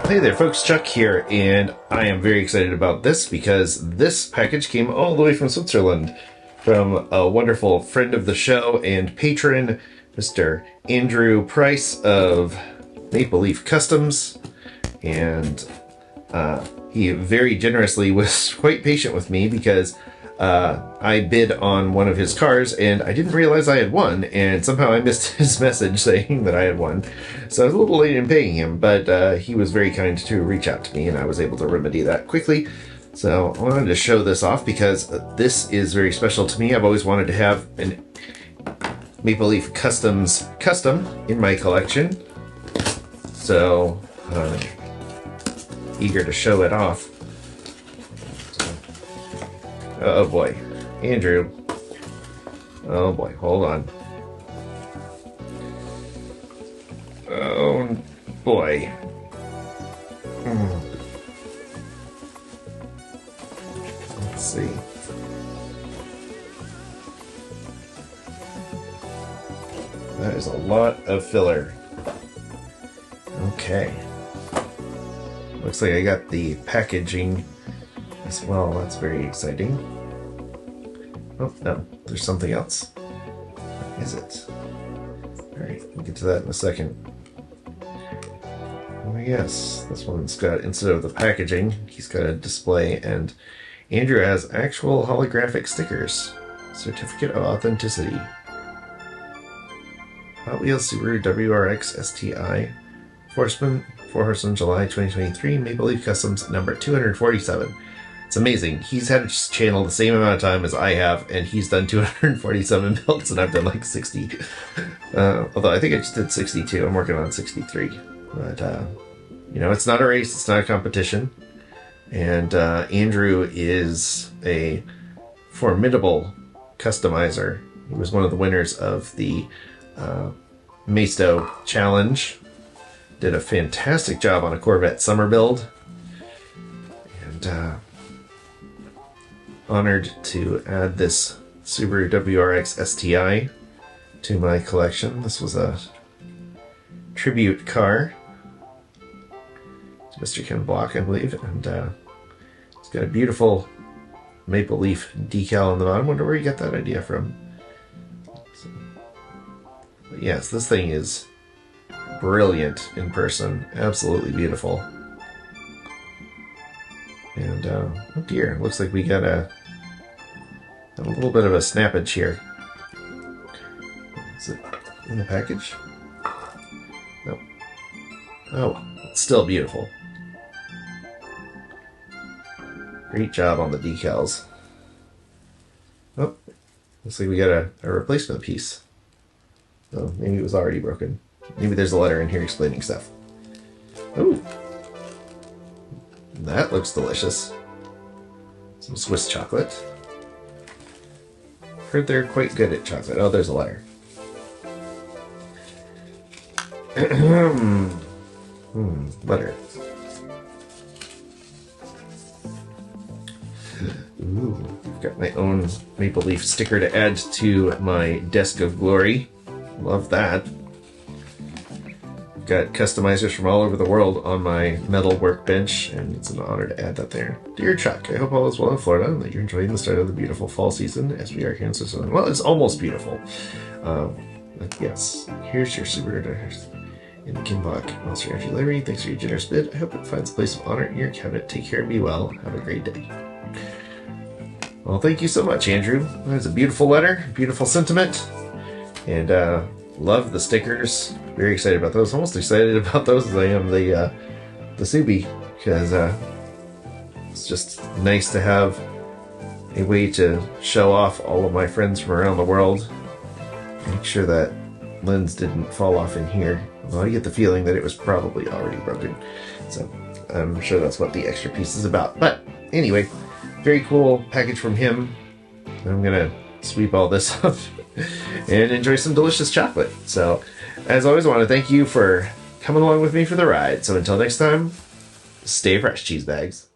Hey there folks, Chuck here, and I am very excited about this because this package came all the way from Switzerland from a wonderful friend of the show and patron, Mr. Andrew Price of Maple Leaf Customs, and he very generously was quite patient with me because I bid on one of his cars and I didn't realize I had won, and somehow I missed his message saying that I had won. So I was a little late in paying him, but he was very kind to reach out to me and I was able to remedy that quickly. So I wanted to show this off because this is very special to me. I've always wanted to have an Maple Leaf Customs custom in my collection. So eager to show it off. Oh boy, Andrew. Oh boy, hold on. Oh boy. Let's see. That is a lot of filler. Okay. Looks like I got the packaging as well. That's very exciting. Oh, no, there's something else. What is it? Alright, we'll get to that in a second. Oh yes, this one's got, instead of the packaging, he's got a display, and Andrew has actual holographic stickers. Certificate of Authenticity. Hot Wheels Subaru WRX STI. 4 Horsemen, July 2023, Maple Leaf Customs number 247. It's amazing. He's had his channel the same amount of time as I have, and he's done 247 builds, and I've done like 60. Although I think I just did 62. I'm working on 63. But, you know, it's not a race. It's not a competition. And Andrew is a formidable customizer. He was one of the winners of the Maisto Challenge. Did a fantastic job on a Corvette summer build. And honored to add this Subaru WRX STI to my collection. This was a tribute car to Mr. Ken Block, I believe, and it's got a beautiful maple leaf decal on the bottom. Wonder where you got that idea from. So, but yes, this thing is brilliant in person, absolutely beautiful. And, oh dear, looks like we got a little bit of a snappage here. Is it in the package? No. Oh, it's still beautiful. Great job on the decals. Oh, looks like we got a replacement piece. Oh, maybe it was already broken. Maybe there's a letter in here explaining stuff. Ooh. That looks delicious. Some Swiss chocolate. Heard they're quite good at chocolate. Oh, there's a letter. Letter. Ooh, I've got my own maple leaf sticker to add to my desk of glory. Love that. Got customizers from all over the world on my metal workbench, and it's an honor to add that there. Dear Chuck, I hope all is well in Florida and that you're enjoying the start of the beautiful fall season as we are here in Switzerland. Well, it's almost beautiful. But yes, here's your Subaru in Kimbach, Monster Energy Library. Thanks for your generous bid. I hope it finds a place of honor in your cabinet. Take care and be well. Have a great day. Well, thank you so much, Andrew. That's a beautiful letter, beautiful sentiment, and love the stickers. Very excited about those. Almost excited about those as I am the Subi, because it's just nice to have a way to show off all of my friends from around the world. Make sure that lens didn't fall off in here. Although I get the feeling that it was probably already broken. So I'm sure that's what the extra piece is about. But anyway, very cool package from him. I'm gonna sweep all this up and enjoy some delicious chocolate. So, as always, I want to thank you for coming along with me for the ride. So until next time, stay fresh, cheese bags.